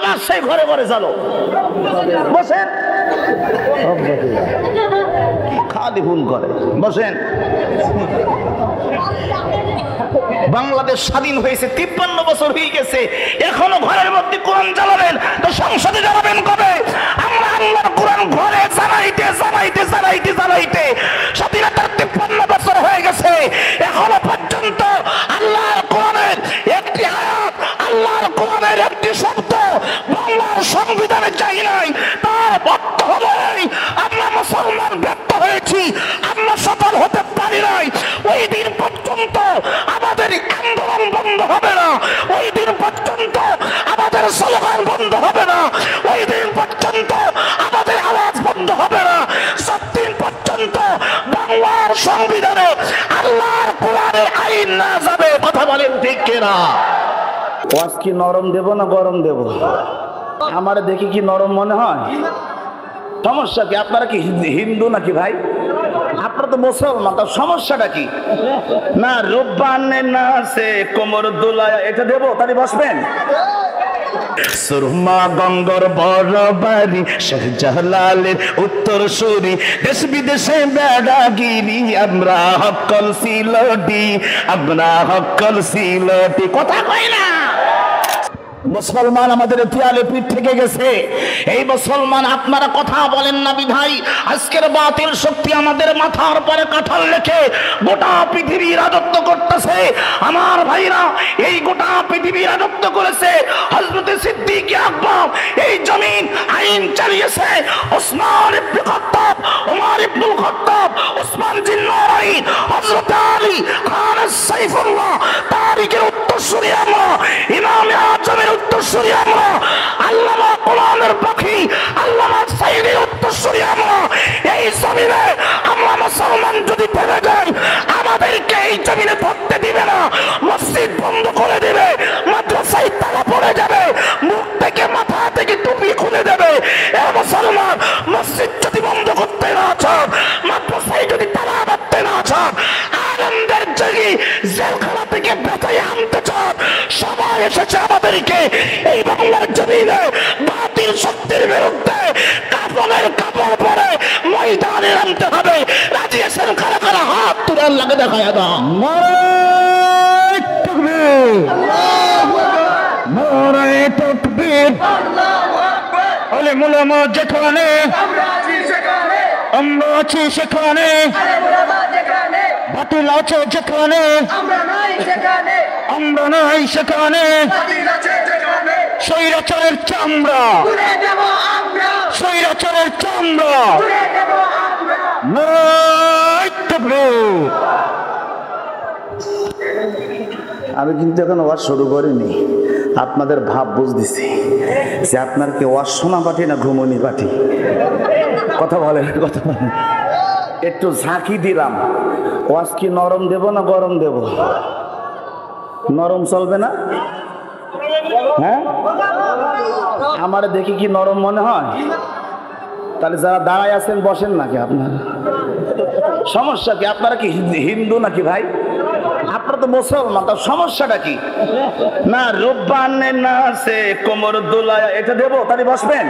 রাজশাহী ঘরে ঘরে চালো বসেন খালি ভুল করে বসেন বাংলাদেশ স্বাধীন হয়েছে 53 বছর হয়ে গেছে এখনো ঘরের মধ্যে কোরআন জ্বালাবেন তো সংসদে জ্বালাবেন কবে আমরা আল্লাহর কোরআন ঘরে জ্বালাইতে জ্বালাইতে জ্বালাইতে জ্বালাইতে স্বাধীনতার 53 বছর হয়ে গেছে এখনো পর্যন্ত আল্লাহর কোরআনের একটি আয়াত আল্লাহর কোরআনের একটি শব্দ বাংলার সংবিধানে চাই নাই তার অর্থ হলো আমরা মুসলমান ব্যর্থ হয়েছি আমরা সফল হতে পারি নাই ওই দিন পর্যন্ত আমাদের আন্দোলন বন্ধ হবে না ওই দিন পর্যন্ত আমাদের স্লোগান বন্ধ হবে না ওই দিন পর্যন্ত আমাদের আওয়াজ বন্ধ হবে না যতদিন পর্যন্ত বাংলার সংবিধানে আল্লাহর কোরআনের আইন না যাবে কথা বলেন ঠিক কিনা ওয়াজ কি নরম দেব না গরম দেব আমার দেখি কি নরম মনে হয় সমস্যা কি আপনারা কি হিন্দু নাকি ভাই আপনারা তো মুসলমান তার সমস্যাটা কি না রূপবানে না সে কোমর দোলায় এটা দেব তাহলে বসবেন সুরমা গঙ্গর বড় বাড়ি শাহজালালের উত্তর সুরি দেশ বিদেশে বেড়াগিরি আমরা হকল সিলটি কথা কই না মুসলমান আমাদের দেয়ালে পিঠ থেকে গেছে এই মুসলমান আপনারা কথা বলেন না বিধাই আজকের বাতিল শক্তি আমাদের মাথার উপরে কাঁঠাল রেখে গোটা পৃথিবী রাজত্ব করতেছে আমার ভাইরা এই গোটা পৃথিবী রাজত্ব করেছে হযরত সিদ্দিক আকবর এই জমিন আইন চালিয়েছে ওসমান ইবনে খাত্তাব ওমর ইবনে খাত্তাব ওসমান জিন্নারাইন হযরত আলী খান সাইফুল্লাহ তারিকের উত্তরসূরি আমরা ইমাম আজমের উত্তরসূরি আমরা আল্লামা কোরআনের পাখি আল্লামা সাইদের উত্তরসূরি আমরা এই জমিনে আমরা মুসলমান যদি পড়ে যাই আমাদেরকে এই জমিনে থাকতে দিবে না মসজিদ বন্ধ করে দেবে মাদ্রাসায় তালা পড়ে যাবে মুখ থেকে মাথা থেকে টুপি খুলে দেবে এ মুসলমান মসজিদ যদি বন্ধ করতে না চান মাদ্রাসায় যদি তালা বাঁধতে না চান আনন্দের জগি জেলখানা থেকে বেঁচে আনতে চান সবাই এসেছে আমাদেরকে এই বাংলার জমিনে বাতিল শক্তির বিরুদ্ধে কাফনের কাপড় পরে ময়দানে নামতে হবে রাজি আছেন কারা কারা হাত তুলে আল্লাহকে দেখায় দাও নারায়ে তাকবীর নারায়ে তাকবীর আল্লাহু আকবার আলেম উলামা যেখানে আমরা আছি সেখানে বাতিল আছে যেখানে আমরা নাই সেখানে স্বৈরাচারের চামড়া স্বৈরাচারের চামড়া নারায়ে তাকবীর আমি কিন্তু এখন ওয়াজ শুরু করিনি আপনাদের ভাব বুঝতেছি যে আপনার কি ওয়াজ শোনা পাঠি না ঘুমনি পাঠি কথা বলেন একটু ঝাঁকি দিলাম ওয়াজ কি নরম দেব না গরম দেব নরম চলবে না হ্যাঁ আমার দেখি কি নরম মনে হয় তাহলে যারা দাঁড়ায় আছেন বসেন নাকি আপনারা সমস্যা কি আপনারা কি হিন্দু নাকি ভাই আপনারা তো মুসলমান তার সমস্যাটা কি না রূপবানে না সে কোমর দোলায় এটা দেব তাহলে বসবেন